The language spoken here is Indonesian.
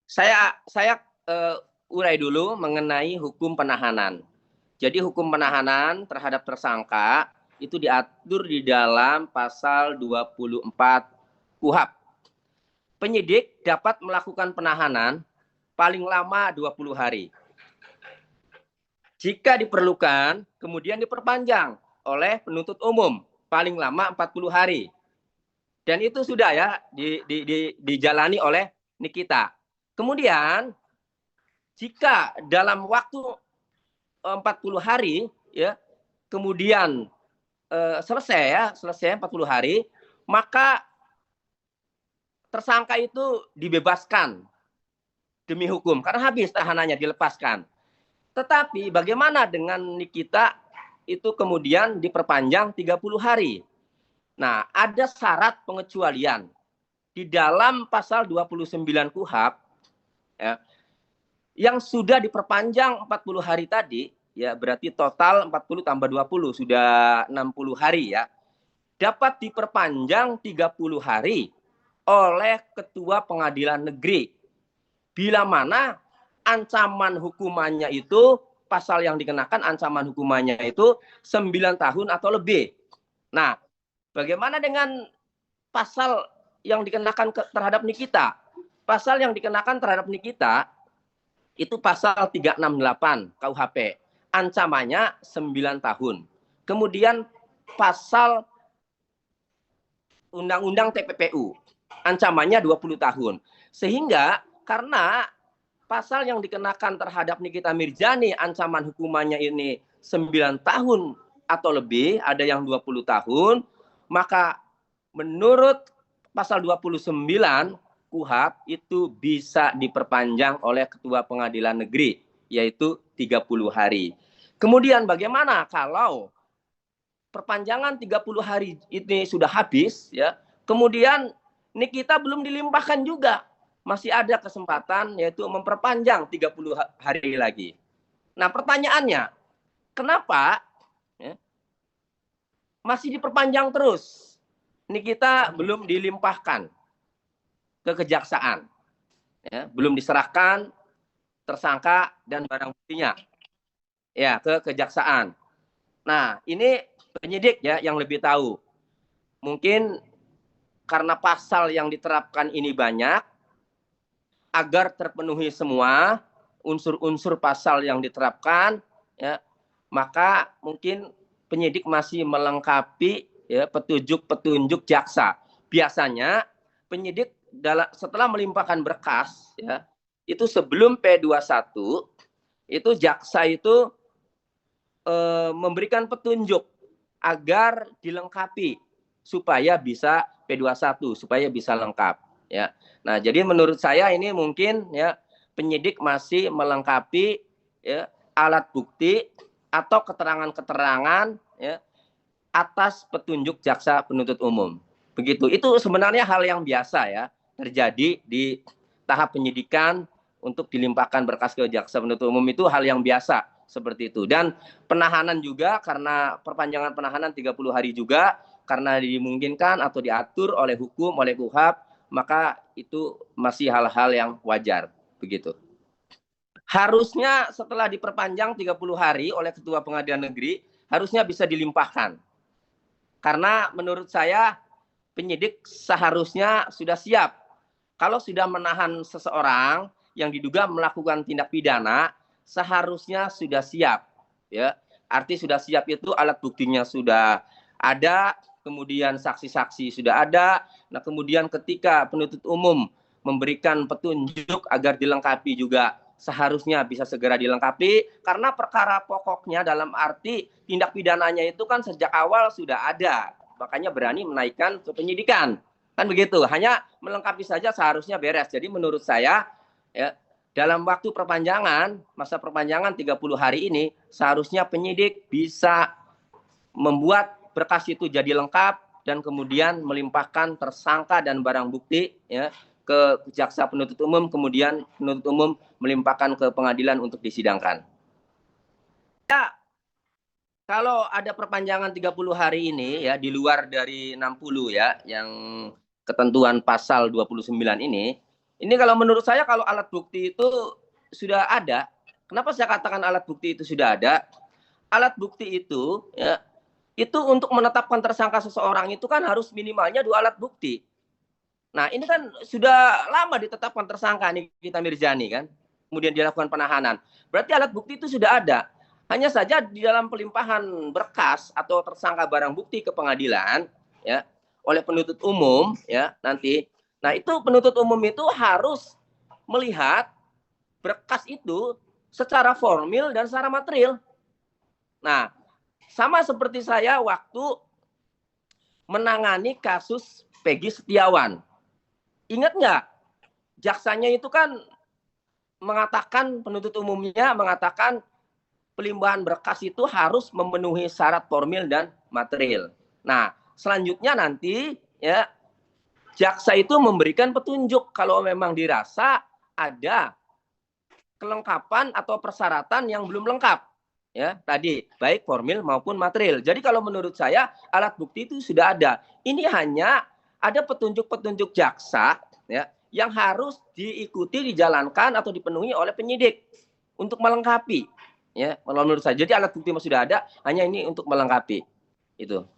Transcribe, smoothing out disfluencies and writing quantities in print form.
Saya urai dulu mengenai hukum penahanan. Jadi hukum penahanan terhadap tersangka itu diatur di dalam pasal 24 KUHP. Penyidik dapat melakukan penahanan paling lama 20 hari. Jika diperlukan, kemudian diperpanjang oleh penuntut umum paling lama 40 hari. Dan itu sudah ya dijalani oleh Nikita. Kemudian jika dalam waktu 40 hari ya, kemudian selesai 40 hari, maka tersangka itu dibebaskan demi hukum karena habis tahanannya, dilepaskan. Tetapi bagaimana dengan Nikita itu kemudian diperpanjang 30 hari. Nah, ada syarat pengecualian di dalam pasal 29 KUHP ya, yang sudah diperpanjang 40 hari tadi, ya berarti total 40 tambah 20 sudah 60 hari ya. Dapat diperpanjang 30 hari oleh Ketua Pengadilan Negeri. Bila mana ancaman hukumannya itu, pasal yang dikenakan ancaman hukumannya itu 9 tahun atau lebih. Nah, bagaimana dengan pasal yang dikenakan terhadap Nikita? Pasal yang dikenakan terhadap Nikita itu pasal 368 KUHP. Ancamannya 9 tahun. Kemudian pasal Undang-Undang TPPU. Ancamannya 20 tahun. Sehingga karena pasal yang dikenakan terhadap Nikita Mirzani ancaman hukumannya ini 9 tahun atau lebih, ada yang 20 tahun, maka menurut pasal 29 KUHP itu bisa diperpanjang oleh Ketua Pengadilan Negeri, yaitu 30 hari. Kemudian bagaimana kalau perpanjangan 30 hari ini sudah habis, ya, kemudian Nikita belum dilimpahkan juga, masih ada kesempatan yaitu memperpanjang 30 hari lagi. Nah, pertanyaannya, kenapa ya, masih diperpanjang terus? Nikita belum dilimpahkan ke kejaksaan, ya, belum diserahkan tersangka dan barang buktinya, ya, ke kejaksaan. Nah, ini penyidik ya yang lebih tahu. Mungkin karena pasal yang diterapkan ini banyak, agar terpenuhi semua unsur-unsur pasal yang diterapkan, ya, maka mungkin penyidik masih melengkapi ya petunjuk-petunjuk jaksa. Biasanya penyidik setelah melimpahkan berkas, ya, itu sebelum P21 itu jaksa itu memberikan petunjuk agar dilengkapi supaya bisa P21, supaya bisa lengkap, ya. Nah, jadi menurut saya ini mungkin ya penyidik masih melengkapi ya alat bukti atau keterangan-keterangan ya atas petunjuk jaksa penuntut umum. Begitu. Itu sebenarnya hal yang biasa ya terjadi di tahap penyidikan untuk dilimpahkan berkas ke jaksa penuntut umum, itu hal yang biasa seperti itu. Dan penahanan juga, karena perpanjangan penahanan 30 hari juga karena dimungkinkan atau diatur oleh hukum, oleh KUHP, maka itu masih hal-hal yang wajar, begitu. Harusnya setelah diperpanjang 30 hari oleh Ketua Pengadilan Negeri, harusnya bisa dilimpahkan. Karena menurut saya penyidik seharusnya sudah siap. Kalau sudah menahan seseorang yang diduga melakukan tindak pidana, seharusnya sudah siap. Ya, arti sudah siap itu alat buktinya sudah ada, kemudian saksi-saksi sudah ada. Nah, kemudian ketika penuntut umum memberikan petunjuk agar dilengkapi juga seharusnya bisa segera dilengkapi, karena perkara pokoknya dalam arti tindak pidananya itu kan sejak awal sudah ada, makanya berani menaikkan ke penyidikan, kan begitu. Hanya melengkapi saja seharusnya beres. Jadi menurut saya ya, dalam waktu perpanjangan, masa perpanjangan 30 hari ini, seharusnya penyidik bisa membuat berkas itu jadi lengkap dan kemudian melimpahkan tersangka dan barang bukti ya ke jaksa penuntut umum, kemudian penuntut umum melimpahkan ke pengadilan untuk disidangkan. Ya, kalau ada perpanjangan 30 hari ini ya di luar dari 60 ya, yang ketentuan pasal 29 ini, Ini kalau menurut saya kalau alat bukti itu sudah ada. Kenapa saya katakan alat bukti itu sudah ada? Alat bukti itu ya, itu untuk menetapkan tersangka seseorang itu kan harus minimalnya 2 alat bukti. Nah, ini kan sudah lama ditetapkan tersangka nih kita Mirzani kan. Kemudian dilakukan penahanan. Berarti alat bukti itu sudah ada. Hanya saja di dalam pelimpahan berkas atau tersangka barang bukti ke pengadilan ya oleh penuntut umum ya nanti. Nah, itu penuntut umum itu harus melihat berkas itu secara formil dan secara material. Nah, sama seperti saya waktu menangani kasus Peggy Setiawan. Ingat nggak? Jaksanya itu kan mengatakan, penuntut umumnya mengatakan pelimbahan berkas itu harus memenuhi syarat formil dan material. Nah, selanjutnya nanti ya jaksa itu memberikan petunjuk kalau memang dirasa ada kelengkapan atau persyaratan yang belum lengkap. Ya, tadi baik formil maupun material. Jadi kalau menurut saya alat bukti itu sudah ada. Ini hanya ada petunjuk-petunjuk jaksa ya yang harus diikuti, dijalankan atau dipenuhi oleh penyidik untuk melengkapi. Ya, menurut saya. Jadi alat bukti sudah ada, hanya ini untuk melengkapi. Itu.